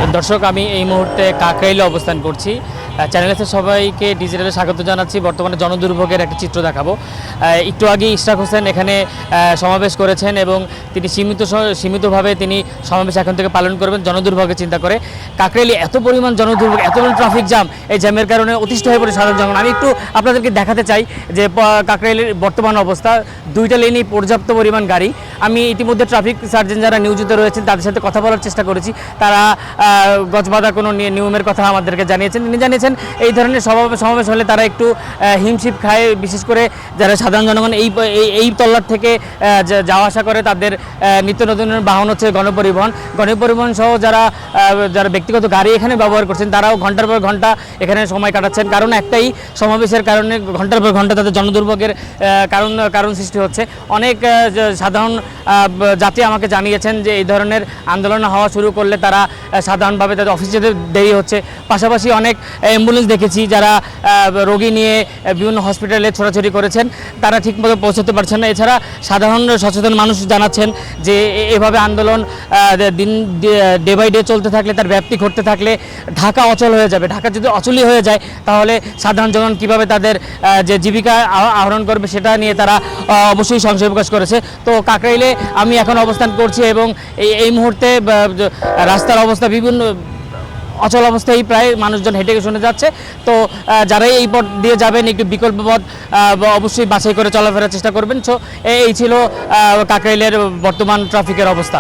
দর্শক, আমি এই মুহূর্তে কাকরাইলে অবস্থান করছি। চ্যানেলে সবাইকে ডিজিটালে স্বাগত জানাচ্ছি। বর্তমানে জনদুর্ভোগের একটা চিত্র দেখাবো। একটু আগে ইশরাক হোসেন এখানে সমাবেশ করেছেন এবং তিনি সীমিতভাবে তিনি সমাবেশ এখন থেকে পালন করবেন জনদুর্ভোগের চিন্তা করে। কাকরাইলে এত পরিমাণ জনদুর্ভোগ, এত পরিমাণ ট্রাফিক জ্যাম, এই জ্যামের কারণে অতিষ্ঠ হয়ে পড়ে সাধারণ জনগণ। আমি একটু আপনাদেরকে দেখাতে চাই যে কাকরাইলের বর্তমান অবস্থা। দুইটা লেনেই পর্যাপ্ত পরিমাণ গাড়ি। আমি ইতিমধ্যে ট্রাফিক সার্জন যারা নিয়োজিত রয়েছেন তাদের সাথে কথা বলার চেষ্টা করেছি। তারা গজবাধা কোনো নিয়মের কথা আমাদেরকে জানিয়েছেন। তিনি জানিয়েছেন এই ধরনের সমাবেশ হলে তারা একটু হিমশিম খায়, বিশেষ করে যারা সাধারণ জনগণ এই তল্লাট থেকে যাওয়া আসা করে। তাদের নিত্য নতুন বাহন হচ্ছে গণপরিবহন সহ যারা ব্যক্তিগত গাড়ি এখানে ব্যবহার করছেন তারাও ঘন্টার পর ঘন্টা এখানে সময় কাটাচ্ছেন। কারণ একটাই, সমাবেশের কারণে ঘন্টার পর ঘন্টা তাদের জনদুর্ভোগের কারণ সৃষ্টি হচ্ছে। অনেক সাধারণ যাত্রী আমাকে জানিয়েছেন যে এই ধরনের আন্দোলন হওয়া শুরু করলে তারা সাধারণভাবে তাদের অফিসে যেতে দেরি হচ্ছে। পাশাপাশি অনেক অ্যাম্বুলেন্স দেখেছি যারা রোগী নিয়ে বিভিন্ন হসপিটালে ছোটাছুটি করেছেন, তারা ঠিকমতো পৌঁছতে পারছেন না। এছাড়া সাধারণ সচেতন মানুষ জানাচ্ছেন যে এভাবে আন্দোলন ডে বাই ডে চলতে থাকলে, তার ব্যাপ্তি ঘটতে থাকলে ঢাকা অচল হয়ে যাবে। ঢাকা যদি অচলই হয়ে যায় তাহলে সাধারণ জনগণ কীভাবে তাদের যে জীবিকা আহরণ করবে সেটা নিয়ে তারা অবশ্যই সংশয় প্রকাশ করেছে। তো কাকরাইলে আমি এখন অবস্থান করছি এবং এই মুহূর্তে রাস্তার অবস্থা বিভিন্ন অচল অবস্থায়, প্রায় মানুষজন হেঁটে শুনে যাচ্ছে। তো যারাই এই পথ দিয়ে যাবেন একটু বিকল্প পথ অবশ্যই বাছাই করে চলাফেরার চেষ্টা করবেন। সো এই ছিল কাকরাইলের বর্তমান ট্রাফিকের অবস্থা।